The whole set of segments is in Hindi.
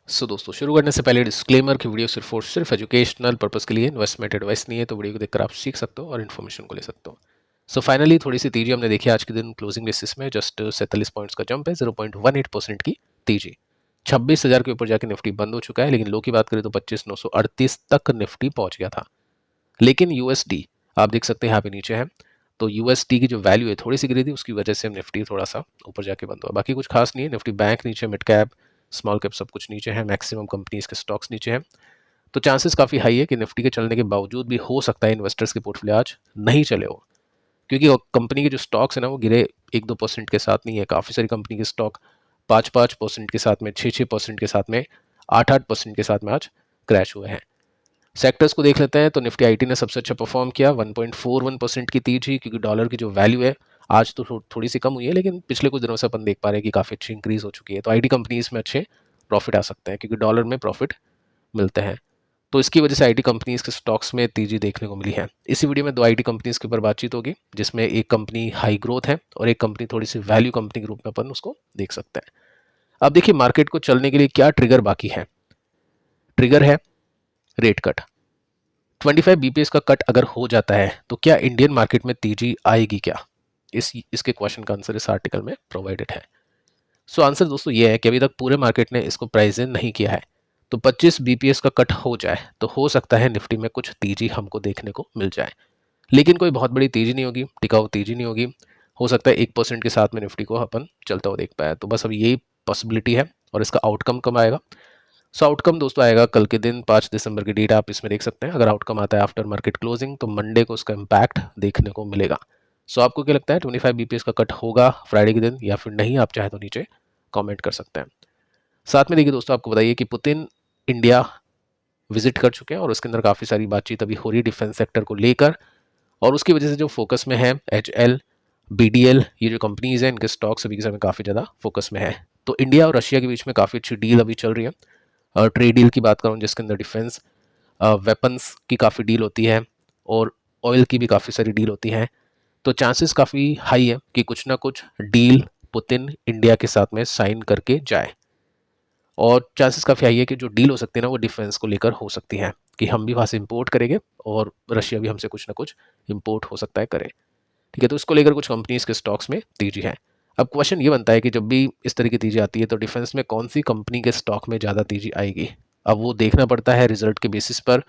दोस्तों शुरू करने से पहले डिस्क्लेमर की वीडियो सिर्फ और सिर्फ एजुकेशनल पर्पस के लिए इन्वेस्टमेंट एडवाइस नहीं है, तो वीडियो को देखकर आप सीख सकते हो और इन्फॉर्मेशन को ले सकते हो। फाइनली थोड़ी सी तेजी हमने देखी आज के दिन क्लोजिंग बेसिस में, जस्ट 47 पॉइंट्स का जंप है, 0.18% की तेजी। 26,000 के ऊपर जाके निफ्टी बंद हो चुका है, लेकिन लो की बात करें तो 25,938 तक निफ्टी पहुंच गया था। लेकिन यूएसडी आप देख सकते हैं यहाँ पे नीचे है, तो यूएसडी की जो वैल्यू है थोड़ी सी गिरी थी, उसकी वजह से निफ्टी थोड़ा सा ऊपर जाके बंद हुआ। बाकी कुछ खास नहीं है, निफ्टी बैंक नीचे, मिड कैप स्मॉल कैप सब कुछ नीचे है, मैक्सिमम कंपनीज के स्टॉक्स नीचे हैं। तो चांसेस काफ़ी हाई है कि निफ्टी के चलने के बावजूद भी हो सकता है इन्वेस्टर्स के पोर्टफोलियो आज नहीं चले हो, क्योंकि कंपनी के जो स्टॉक्स है ना वो गिरे 1-2% के साथ नहीं है। काफ़ी सारी कंपनी के स्टॉक 5-5% के साथ में, 6-6% के साथ में, 8-8% के साथ में आज क्रैश हुए हैं। सेक्टर्स को देख लेते हैं तो निफ्टी आईटी ने सबसे अच्छा परफॉर्म किया, 1.41% की तेजी, क्योंकि डॉलर की जो वैल्यू है आज तो थोड़ी सी कम हुई है, लेकिन पिछले कुछ दिनों से अपन देख पा रहे हैं कि काफ़ी अच्छी इंक्रीज हो चुकी है। तो आईटी कंपनीज में अच्छे प्रॉफिट आ सकते हैं, क्योंकि डॉलर में प्रॉफिट मिलते हैं। तो इसकी वजह से आईटी कंपनीज के स्टॉक्स में तेजी देखने को मिली है। इसी वीडियो में दो आईटी कंपनीज के ऊपर बातचीत होगी, जिसमें एक कंपनी हाई ग्रोथ है और एक कंपनी थोड़ी सी वैल्यू कंपनी के रूप में अपन उसको देख सकते हैं। अब देखिए मार्केट को चलने के लिए क्या ट्रिगर बाकी है। ट्रिगर है रेट कट। 25 बीपीएस का कट अगर हो जाता है तो क्या इंडियन मार्केट में तेजी आएगी क्या? इसके क्वेश्चन का आंसर इस आर्टिकल में प्रोवाइडेड है। आंसर दोस्तों ये है कि अभी तक पूरे मार्केट ने इसको प्राइस इन नहीं किया है। तो 25 बीपीएस का कट हो जाए तो हो सकता है निफ्टी में कुछ तेजी हमको देखने को मिल जाए, लेकिन कोई बहुत बड़ी तेजी नहीं होगी, टिकाऊ तेजी नहीं होगी। हो सकता है 1% के साथ में निफ्टी को अपन चलता हुआ देख पाए। तो बस अब यही पॉसिबिलिटी है। और इसका आउटकम कब आएगा? आउटकम दोस्तों आएगा कल के दिन, 5 दिसंबर की डेट आप इसमें देख सकते हैं। अगर आउटकम आता है आफ्टर मार्केट क्लोजिंग तो मंडे को उसका इम्पैक्ट देखने को मिलेगा। आपको क्या लगता है 25 बीपीएस का कट होगा फ्राइडे के दिन या फिर नहीं? आप चाहे तो नीचे कमेंट कर सकते हैं। साथ में देखिए दोस्तों, आपको बताइए कि पुतिन इंडिया विजिट कर चुके हैं और उसके अंदर काफ़ी सारी बातचीत अभी हो रही डिफेंस सेक्टर को लेकर, और उसकी वजह से जो फोकस में है HL, BDL, ये जो कंपनीज हैं इनके स्टॉक्स अभी के समय काफ़ी ज़्यादा फोकस में है। तो इंडिया और रशिया के बीच में काफ़ी अच्छी डील अभी चल रही है। और ट्रेड डील की बात करूँ जिसके अंदर डिफेंस वेपन्स की काफ़ी डील होती है और ऑयल की भी काफ़ी सारी डील होती हैं। तो चांसेस काफ़ी हाई है कि कुछ ना कुछ डील पुतिन इंडिया के साथ में साइन करके जाए, और चांसेस काफ़ी हाई है कि जो डील हो सकती है ना वो डिफेंस को लेकर हो सकती है, कि हम भी वहाँ से इम्पोर्ट करेंगे और रशिया भी हमसे कुछ ना कुछ इम्पोर्ट हो सकता है करे। ठीक है, तो इसको लेकर कुछ कंपनीज के स्टॉक्स में तेजी है। अब क्वेश्चन ये बनता है कि जब भी इस तरह की तेजी आती है तो डिफेंस में कौन सी कंपनी के स्टॉक में ज़्यादा तेजी आएगी? अब वो देखना पड़ता है रिजल्ट के बेसिस पर।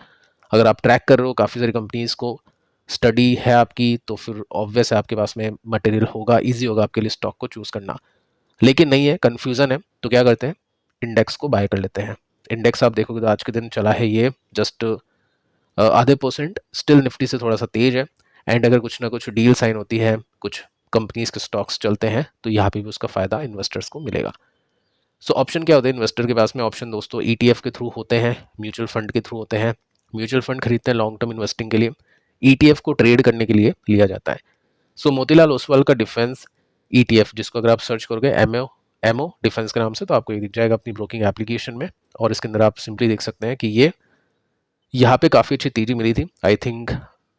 अगर आप ट्रैक कर रहे हो काफ़ी सारी कंपनीज को, स्टडी है आपकी, तो फिर ऑब्वियस है आपके पास में मटेरियल होगा, ईजी होगा आपके लिए स्टॉक को चूज़ करना। लेकिन नहीं है, कन्फ्यूज़न है, तो क्या करते हैं, इंडेक्स को बाय कर लेते हैं। इंडेक्स आप देखोगे तो आज के दिन चला है ये जस्ट आधे परसेंट, स्टिल निफ्टी से थोड़ा सा तेज है। एंड अगर कुछ ना कुछ डील साइन होती है, कुछ कंपनीज के स्टॉक्स चलते हैं, तो यहाँ पे भी उसका फायदा इन्वेस्टर्स को मिलेगा। ऑप्शन क्या होते हैं इन्वेस्टर के पास में? ऑप्शन दोस्तों ETF के थ्रू होते हैं, म्यूचुअल फंड के थ्रू होते हैं। म्यूचुअल फंड खरीदते हैं लॉन्ग टर्म इन्वेस्टिंग के लिए, ETF को ट्रेड करने के लिए लिया जाता है। मोतीलाल ओसवाल का डिफेंस ETF, जिसको अगर आप सर्च करोगे एमओ डिफेंस के नाम से, तो आपको ये दिख जाएगा अपनी ब्रोकिंग एप्लीकेशन में। और इसके अंदर आप सिंपली देख सकते हैं कि ये यहाँ पे काफ़ी अच्छी तेजी मिली थी। आई थिंक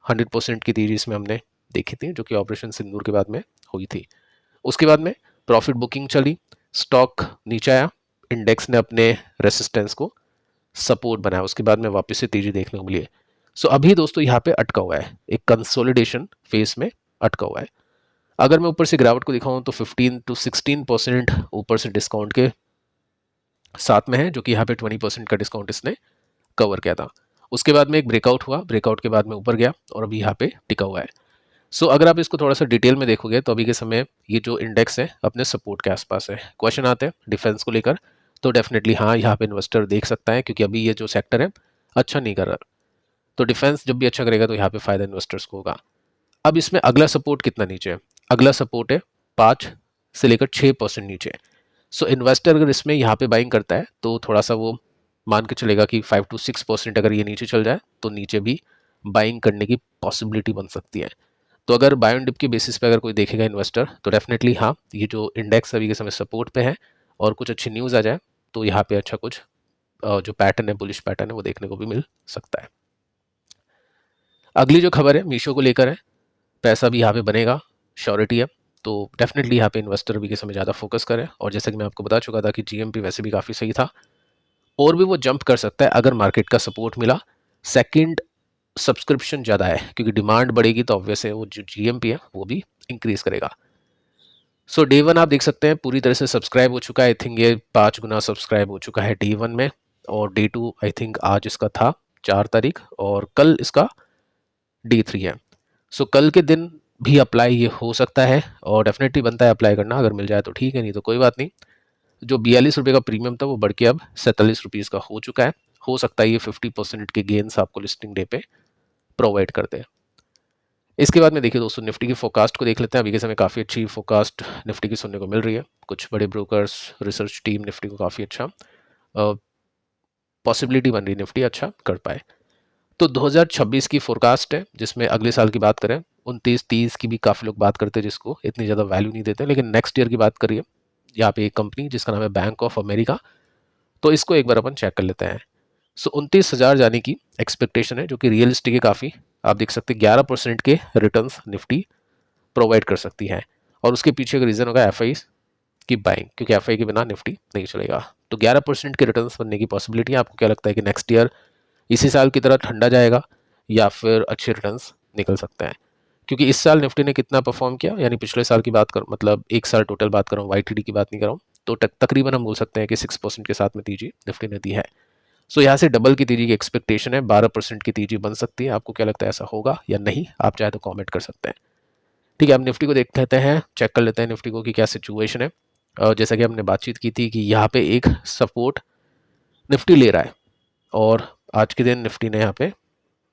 100% की तेजी इसमें हमने देखी थी, जो कि ऑपरेशन सिंदूर के बाद में हुई थी। उसके बाद में प्रॉफिट बुकिंग चली, स्टॉक नीचे आया, इंडेक्स ने अपने रेसिस्टेंस को सपोर्ट बनाया, उसके बाद में वापस से तेजी देखने को मिली है। अभी दोस्तों यहाँ पे अटका हुआ है, एक कंसोलिडेशन फेज में अटका हुआ है। अगर मैं ऊपर से गिरावट को दिखाऊं तो 15 to 16% ऊपर से डिस्काउंट के साथ में है, जो कि यहाँ पे 20% का डिस्काउंट इसने कवर किया था। उसके बाद में एक ब्रेकआउट हुआ, ब्रेकआउट के बाद में ऊपर गया और अभी यहाँ पे टिका हुआ है। अगर आप इसको थोड़ा सा डिटेल में देखोगे तो अभी के समय ये जो इंडेक्स है अपने सपोर्ट के आसपास है। क्वेश्चन आते हैं डिफेंस को लेकर, तो डेफिनेटली हाँ, यहाँ पे इन्वेस्टर देख सकता है, क्योंकि अभी ये जो सेक्टर है अच्छा नहीं कर रहा। तो डिफेंस जब भी अच्छा करेगा तो यहाँ पे फायदा इन्वेस्टर्स को होगा। अब इसमें अगला सपोर्ट कितना नीचे है? अगला सपोर्ट है 5 से लेकर 6% नीचे। इन्वेस्टर अगर इसमें यहाँ पे बाइंग करता है तो थोड़ा सा वो मान के चलेगा कि 5 to 6% अगर ये नीचे चल जाए तो नीचे भी बाइंग करने की पॉसिबिलिटी बन सकती है। तो अगर बाय ऑन डिप के बेसिस पे अगर कोई देखेगा इन्वेस्टर, तो डेफिनेटली हाँ, ये जो इंडेक्स अभी के समय सपोर्ट पे है और कुछ अच्छी न्यूज़ आ जाए तो यहाँ पे अच्छा कुछ जो पैटर्न है, बुलिश पैटर्न है, वो देखने को भी मिल सकता है। अगली जो खबर है मीशो को लेकर है। पैसा भी यहाँ पे बनेगा, श्योरिटी है, तो डेफिनेटली यहाँ पे इन्वेस्टर अभी के समय ज़्यादा फोकस करें। और जैसा कि मैं आपको बता चुका था कि GMP वैसे भी काफ़ी सही था, और भी वो जंप कर सकता है अगर मार्केट का सपोर्ट मिला। सेकंड, सब्सक्रिप्शन ज़्यादा है, क्योंकि डिमांड बढ़ेगी तो ऑब्वियस है वो जो जीएमपी है वो भी इंक्रीज करेगा। सो डे वन आप देख सकते हैं पूरी तरह से सब्सक्राइब हो चुका है। आई थिंक ये 5 गुना सब्सक्राइब हो चुका है डे वन में, और डे टू आई थिंक आज इसका था 4 तारीख, और कल इसका डे थ्री है। सो कल के दिन भी अप्लाई ये हो सकता है, और डेफिनेटली बनता है अप्लाई करना, अगर मिल जाए तो ठीक है, नहीं तो कोई बात नहीं। जो 42 रुपये का प्रीमियम था वो बढ़ के अब 47 रुपीज़ का हो चुका है। हो सकता है ये 50% के गेन्स आपको लिस्टिंग डे पे प्रोवाइड कर दे। इसके बाद में देखिए दोस्तों, निफ्टी की फोरकास्ट को देख लेते हैं। अभी के समय काफ़ी अच्छी फोरकास्ट निफ्टी की सुनने को मिल रही है। कुछ बड़े ब्रोकर्स, रिसर्च टीम निफ्टी को काफ़ी अच्छा पॉसिबिलिटी बन रही है निफ्टी अच्छा कर पाए। तो 2026 की फोरकास्ट है, जिसमें अगले साल की बात करें 29-30 की भी काफ़ी लोग बात करते हैं, जिसको इतनी ज़्यादा वैल्यू नहीं देते, लेकिन नेक्स्ट ईयर की बात करिए। यहाँ पे एक कंपनी जिसका नाम है बैंक ऑफ अमेरिका, तो इसको एक बार अपन चेक कर लेते हैं। सो 29,000 जाने की एक्सपेक्टेशन है, जो कि रियलिस्टिक है काफ़ी। आप देख सकते हैं 11% के रिटर्न्स निफ्टी प्रोवाइड कर सकती है, और उसके पीछे का रीज़न होगा एफ की बाइंग, क्योंकि एफ के बिना निफ्टी नहीं चलेगा। तो 11% के रिटर्न्स बनने की पॉसिबिलिटी है। आपको क्या लगता है कि नेक्स्ट ईयर इसी साल की तरह ठंडा जाएगा, या फिर अच्छे रिटर्न्स निकल सकते हैं? क्योंकि इस साल निफ्टी ने कितना परफॉर्म किया, यानी पिछले साल की बात कर, मतलब एक साल टोटल बात कर रहा हूँ, वाईटीडी की बात नहीं कर रहा हूँ, तो तकरीबन हम बोल सकते हैं कि 6% के साथ में तेजी निफ्टी ने दी है। सो यहाँ से डबल की तेजी की एक्सपेक्टेशन है, 12% की तेजी बन सकती है। आपको क्या लगता है ऐसा होगा या नहीं? आप चाहे तो कॉमेंट कर सकते हैं। ठीक है, अब निफ्टी को देख लेते हैं, चेक कर लेते हैं निफ्टी को कि क्या सिचुएशन है। जैसा कि हमने बातचीत की थी कि यहाँ पे एक सपोर्ट निफ्टी ले रहा है, और आज के दिन निफ्टी ने यहाँ पे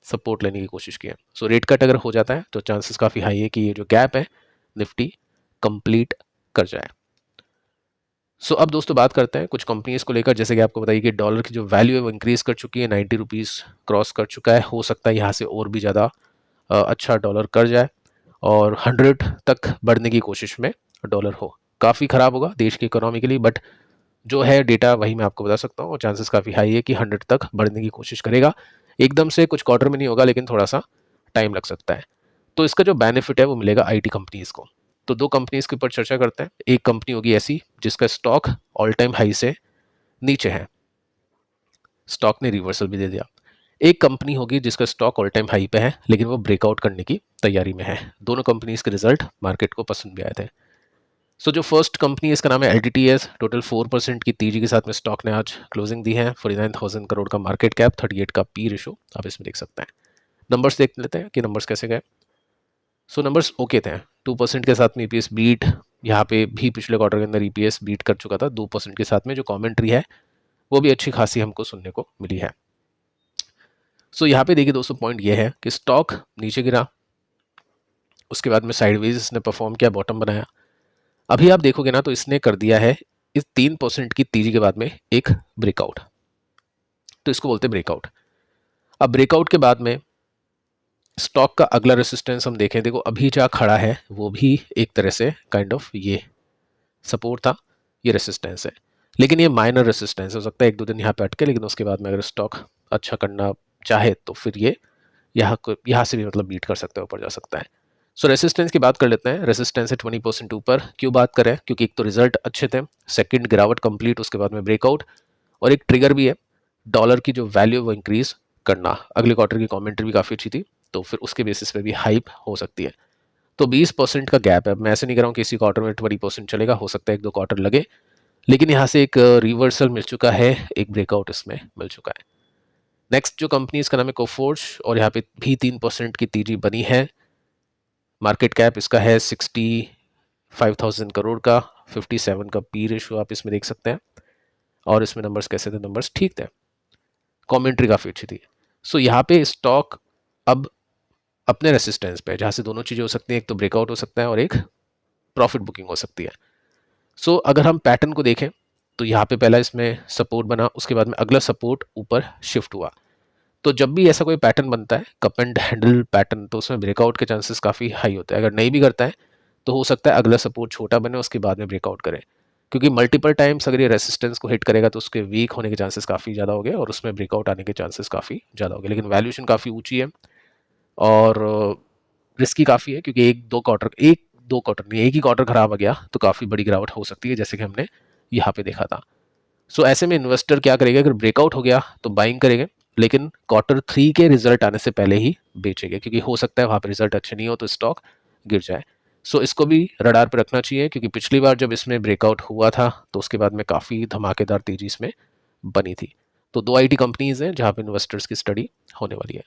सपोर्ट लेने की कोशिश की है। सो रेट कट अगर हो जाता है तो चांसेस काफ़ी हाई है कि ये जो गैप है निफ्टी कंप्लीट कर जाए। सो अब दोस्तों बात करते हैं कुछ कंपनीज को लेकर। जैसे कि आपको बताइए कि डॉलर की जो वैल्यू है वो इंक्रीज कर चुकी है, 90 रुपीज़ क्रॉस कर चुका है। हो सकता है यहाँ से और भी ज़्यादा अच्छा डॉलर कर जाए, और 100 तक बढ़ने की कोशिश में डॉलर हो। काफ़ी ख़राब होगा देश की इकोनॉमी के लिए, बट जो है डेटा वही मैं आपको बता सकता हूँ, और चांसेस काफ़ी हाई है कि 100 तक बढ़ने की कोशिश करेगा। एकदम से कुछ क्वार्टर में नहीं होगा, लेकिन थोड़ा सा टाइम लग सकता है। तो इसका जो बेनिफिट है वो मिलेगा आईटी कंपनीज़ को। तो दो कंपनीज़ के ऊपर चर्चा करते हैं। एक कंपनी होगी ऐसी जिसका स्टॉक ऑल टाइम हाई से नीचे है, स्टॉक ने रिवर्सल भी दे दिया। एक कंपनी होगी जिसका स्टॉक ऑल टाइम हाई पे है, लेकिन वो ब्रेकआउट करने की तैयारी में है। दोनों कंपनीज के रिजल्ट मार्केट को पसंद भी आए थे। सो जो फर्स्ट कंपनी है इसका नाम है एलटीटीएस। टोटल 4% की तेजी के साथ में स्टॉक ने आज क्लोजिंग दी है। 49,000 करोड़ का मार्केट कैप, 38 का पी रेशो आप इसमें देख सकते हैं। नंबर्स देख लेते हैं कि नंबर्स कैसे गए। सो नंबर्स ओके थे। 2% के साथ में ईपीएस बीट, यहाँ पे भी पिछले क्वार्टर के अंदर ईपीएस बीट कर चुका था। 2% के साथ में जो कॉमेंट्री है वो भी अच्छी खासी हमको सुनने को मिली है। सो यहाँ पे देखिए दोस्तों, पॉइंट ये है कि स्टॉक नीचे गिरा, उसके बाद में साइडवेज इसने परफॉर्म किया, बॉटम बनाया। अभी आप देखोगे ना तो इसने कर दिया है इस 3% की तेजी के बाद में एक ब्रेकआउट, तो इसको बोलते हैं ब्रेकआउट। अब ब्रेकआउट के बाद में स्टॉक का अगला रेसिस्टेंस हम देखें, देखो अभी जहाँ खड़ा है वो भी एक तरह से काइंड ऑफ ये सपोर्ट था, ये रेसिस्टेंस है, लेकिन ये माइनर रेसिस्टेंस हो सकता है 1-2 दिन यहाँ पे अटके, लेकिन उसके बाद में अगर स्टॉक अच्छा करना चाहे तो फिर ये यहाँ से भी मतलब बीट कर सकता है, ऊपर जा सकता है। सो रेसिस्टेंस की बात कर लेते हैं। रेसिस्टेंस है 20% ऊपर। क्यों बात करें? क्योंकि एक तो रिजल्ट अच्छे थे, सेकंड गिरावट कंप्लीट, उसके बाद में ब्रेकआउट, और एक ट्रिगर भी है डॉलर की जो वैल्यू वो इंक्रीज करना। अगले क्वार्टर की कमेंट्री भी काफ़ी अच्छी थी, तो फिर उसके बेसिस पे भी हाइप हो सकती है। तो 20% का गैप है। मैं ऐसे नहीं कर रहा हूँ कि इसी क्वार्टर में 20% चलेगा, हो सकता है 1-2 क्वार्टर लगे, लेकिन यहाँ से एक रिवर्सल मिल चुका है, एक ब्रेकआउट इसमें मिल चुका है। नेक्स्ट जो कंपनी इसका नाम है कोफोर्ज, और यहाँ पे भी 3% की तेजी बनी है। मार्केट कैप इसका है 65,000 करोड़ का, 57 का पी रेशियो आप इसमें देख सकते हैं। और इसमें नंबर्स कैसे थे? नंबर्स ठीक थे, कमेंट्री काफ़ी अच्छी थी। सो यहाँ पे स्टॉक अब अपने रेसिस्टेंस पे, जहाँ से दोनों चीज़ें हो सकती हैं, एक तो ब्रेकआउट हो सकता है और एक प्रॉफिट बुकिंग हो सकती है। सो अगर हम पैटर्न को देखें तो यहाँ पे पहला इसमें सपोर्ट बना, उसके बाद में अगला सपोर्ट ऊपर शिफ्ट हुआ। तो जब भी ऐसा कोई पैटर्न बनता है, कप एंड हैंडल पैटर्न, तो उसमें ब्रेकआउट के चांसेस काफ़ी हाई होते हैं। अगर नहीं भी करता है तो हो सकता है अगला सपोर्ट छोटा बने, उसके बाद में ब्रेकआउट करे, क्योंकि मल्टीपल टाइम्स अगर ये रेसिस्टेंस को हिट करेगा तो उसके वीक होने के चांसेस काफ़ी ज़्यादा हो गए, और उसमें ब्रेकआउट आने के चांसेस काफ़ी ज़्यादा हो गए। लेकिन वैल्यूएशन काफ़ी ऊंची है, और रिस्की काफ़ी है, क्योंकि एक दो क्वार्टर नहीं, एक ही क्वार्टर खराब आ गया तो काफ़ी बड़ी गिरावट हो सकती है, जैसे कि हमने यहाँ पे देखा था। सो ऐसे में इन्वेस्टर क्या करेगा, अगर ब्रेकआउट हो गया तो बाइंग करेंगे, लेकिन Q3 के रिजल्ट आने से पहले ही बेचेंगे, क्योंकि हो सकता है वहाँ पर रिजल्ट अच्छे नहीं हो तो स्टॉक गिर जाए। सो इसको भी रडार पर रखना चाहिए, क्योंकि पिछली बार जब इसमें ब्रेकआउट हुआ था तो उसके बाद में काफ़ी धमाकेदार तेजी इसमें बनी थी। तो 2 IT कंपनीज हैं जहाँ पे इन्वेस्टर्स की स्टडी होने वाली है।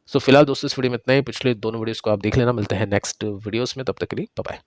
सो फिलहाल दोस्तों इस वीडियो में इतना ही, पिछले दोनों वीडियोस को आप देख लेना। मिलते हैं नेक्स्ट वीडियोस में, तब तक के लिए बाय बाय।